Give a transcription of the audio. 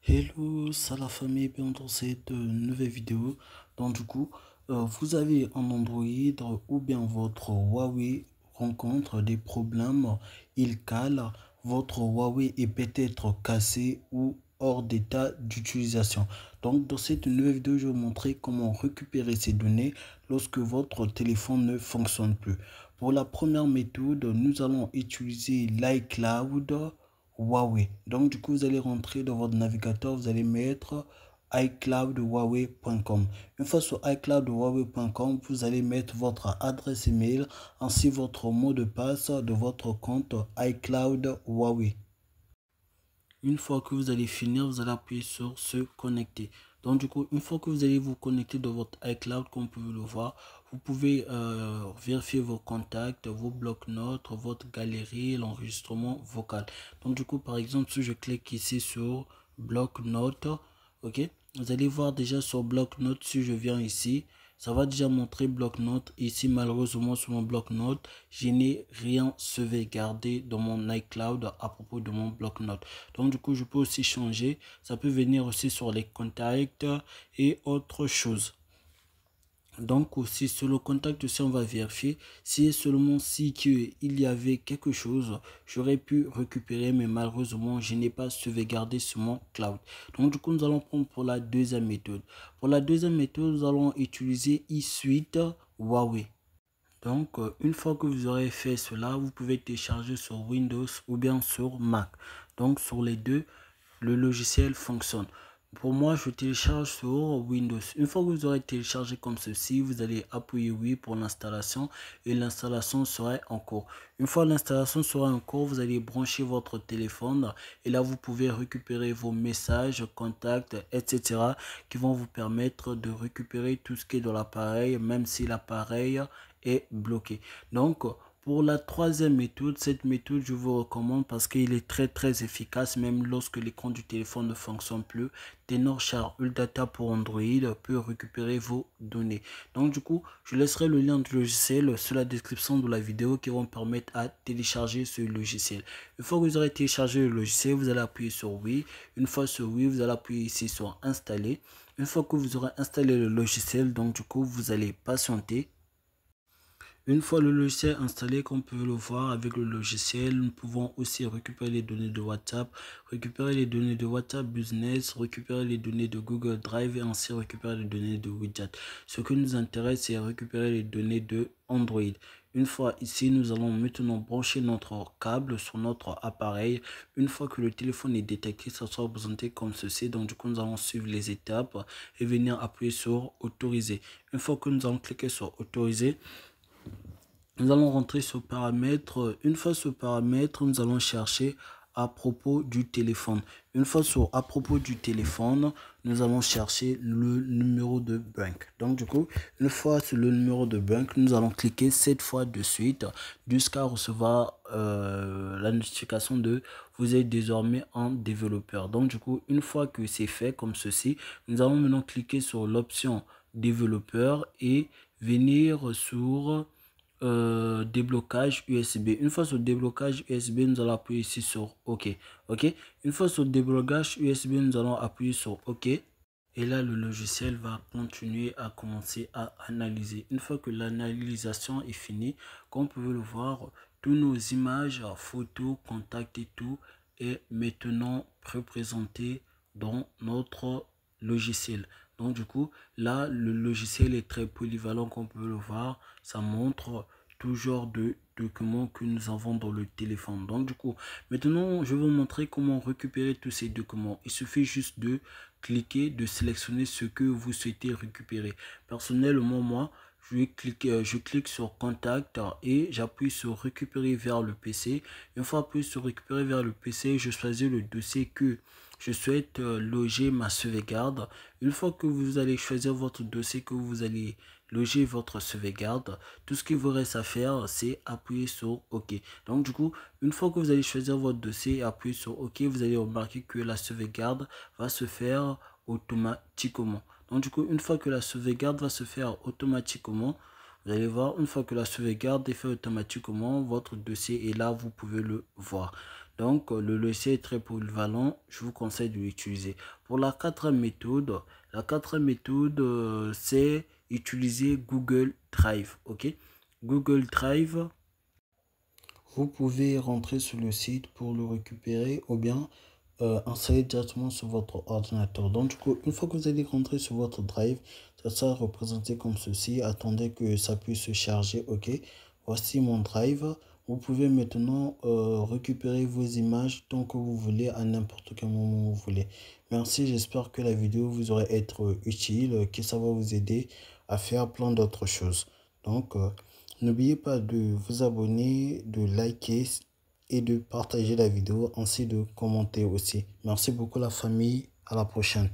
Hello, ça la famille, bienvenue dans cette nouvelle vidéo. Donc vous avez un Android ou bien votre Huawei rencontre des problèmes, il cale, votre Huawei est peut-être cassé ou hors d'état d'utilisation. Donc dans cette nouvelle vidéo, je vais vous montrer comment récupérer ces données lorsque votre téléphone ne fonctionne plus. Pour la première méthode, nous allons utiliser l'iCloud Huawei. Donc, vous allez rentrer dans votre navigateur, vous allez mettre iCloudHuawei.com. Une fois sur iCloudHuawei.com, vous allez mettre votre adresse email ainsi votre mot de passe de votre compte iCloud Huawei. Une fois que vous allez finir, vous allez appuyer sur se connecter. Donc une fois que vous allez vous connecter dans votre iCloud, comme vous pouvez le voir, vous pouvez vérifier vos contacts, vos blocs-notes, votre galerie, l'enregistrement vocal. Donc par exemple, si je clique ici sur bloc-notes, ok, vous allez voir déjà sur bloc-notes, si je viens ici, ça va déjà montrer bloc-notes. Ici, malheureusement, sur mon bloc-notes, je n'ai rien sauvegardé dans mon iCloud à propos de mon bloc-notes. Donc, je peux aussi changer. Ça peut venir aussi sur les contacts et autre chose. Donc aussi sur le contact aussi on va vérifier si seulement si il y avait quelque chose j'aurais pu récupérer, mais malheureusement je n'ai pas sauvegardé sur mon cloud. Donc nous allons prendre pour la deuxième méthode. Pour la deuxième méthode, nous allons utiliser eSuite Huawei. Donc une fois que vous aurez fait cela, vous pouvez télécharger sur Windows ou bien sur Mac. Donc sur les deux, le logiciel fonctionne. Pour moi, je télécharge sur Windows. Une fois que vous aurez téléchargé comme ceci, vous allez appuyer oui pour l'installation et l'installation sera en cours. Une fois l'installation sera en cours, vous allez brancher votre téléphone et là vous pouvez récupérer vos messages, contacts, etc. qui vont vous permettre de récupérer tout ce qui est dans l'appareil, même si l'appareil est bloqué. Donc pour la troisième méthode, cette méthode je vous recommande parce qu'il est très efficace même lorsque l'écran du téléphone ne fonctionne plus. Tenorshare Uldata pour Android peut récupérer vos données. Donc je laisserai le lien du logiciel sur la description de la vidéo qui vont permettre à télécharger ce logiciel. Une fois que vous aurez téléchargé le logiciel, vous allez appuyer sur oui. Une fois sur oui, vous allez appuyer ici sur installer. Une fois que vous aurez installé le logiciel, donc vous allez patienter. Une fois le logiciel installé, comme vous pouvez le voir avec le logiciel, nous pouvons aussi récupérer les données de WhatsApp, récupérer les données de WhatsApp Business, récupérer les données de Google Drive et ainsi récupérer les données de Widget. Ce qui nous intéresse, c'est récupérer les données de Android. Une fois ici, nous allons maintenant brancher notre câble sur notre appareil. Une fois que le téléphone est détecté, ça sera présenté comme ceci. Donc nous allons suivre les étapes et venir appuyer sur autoriser. Une fois que nous allons cliquer sur autoriser, nous allons rentrer sur paramètres. Une fois sur paramètres, nous allons chercher à propos du téléphone. Une fois sur à propos du téléphone, nous allons chercher le numéro de banque. Donc une fois sur le numéro de banque, nous allons cliquer 7 fois de suite jusqu'à recevoir la notification de vous êtes désormais un développeur. Donc une fois que c'est fait comme ceci, nous allons maintenant cliquer sur l'option développeur et venir sur déblocage USB. Une fois sur déblocage USB, nous allons appuyer ici sur OK. OK. Une fois sur déblocage USB, nous allons appuyer sur OK. Et là, le logiciel va continuer à commencer à analyser. Une fois que l'analysation est finie, comme vous pouvez le voir, tous nos images, photos, contacts et tout est maintenant représenté dans notre logiciel. Donc là, le logiciel est très polyvalent, comme vous pouvez le voir. Ça montre tout genre de documents que nous avons dans le téléphone. Donc maintenant, je vais vous montrer comment récupérer tous ces documents. Il suffit juste de cliquer, de sélectionner ce que vous souhaitez récupérer. Personnellement, moi, je clique sur contact et j'appuie sur récupérer vers le PC. Une fois appuyé sur récupérer vers le PC, je choisis le dossier que je souhaite loger ma sauvegarde. Une fois que vous allez choisir votre dossier que vous allez loger votre sauvegarde, tout ce qu'il vous reste à faire, c'est appuyer sur OK. Donc une fois que vous allez choisir votre dossier et appuyer sur OK, vous allez remarquer que la sauvegarde va se faire automatiquement. Donc une fois que la sauvegarde va se faire automatiquement, vous allez voir, une fois que la sauvegarde est faite automatiquement, votre dossier est là, vous pouvez le voir. Donc, le logiciel est très polyvalent. Je vous conseille de l'utiliser. Pour la quatrième méthode, c'est utiliser Google Drive. OK? Google Drive, vous pouvez rentrer sur le site pour le récupérer ou bien installer directement sur votre ordinateur. Donc, du coup, une fois que vous allez rentrer sur votre Drive, ça sera représenté comme ceci. Attendez que ça puisse se charger. OK? Voici mon Drive. Vous pouvez maintenant récupérer vos images tant que vous voulez, à n'importe quel moment vous voulez. Merci, j'espère que la vidéo vous aura été utile, que ça va vous aider à faire plein d'autres choses. Donc, n'oubliez pas de vous abonner, de liker et de partager la vidéo, ainsi de commenter aussi. Merci beaucoup la famille, à la prochaine.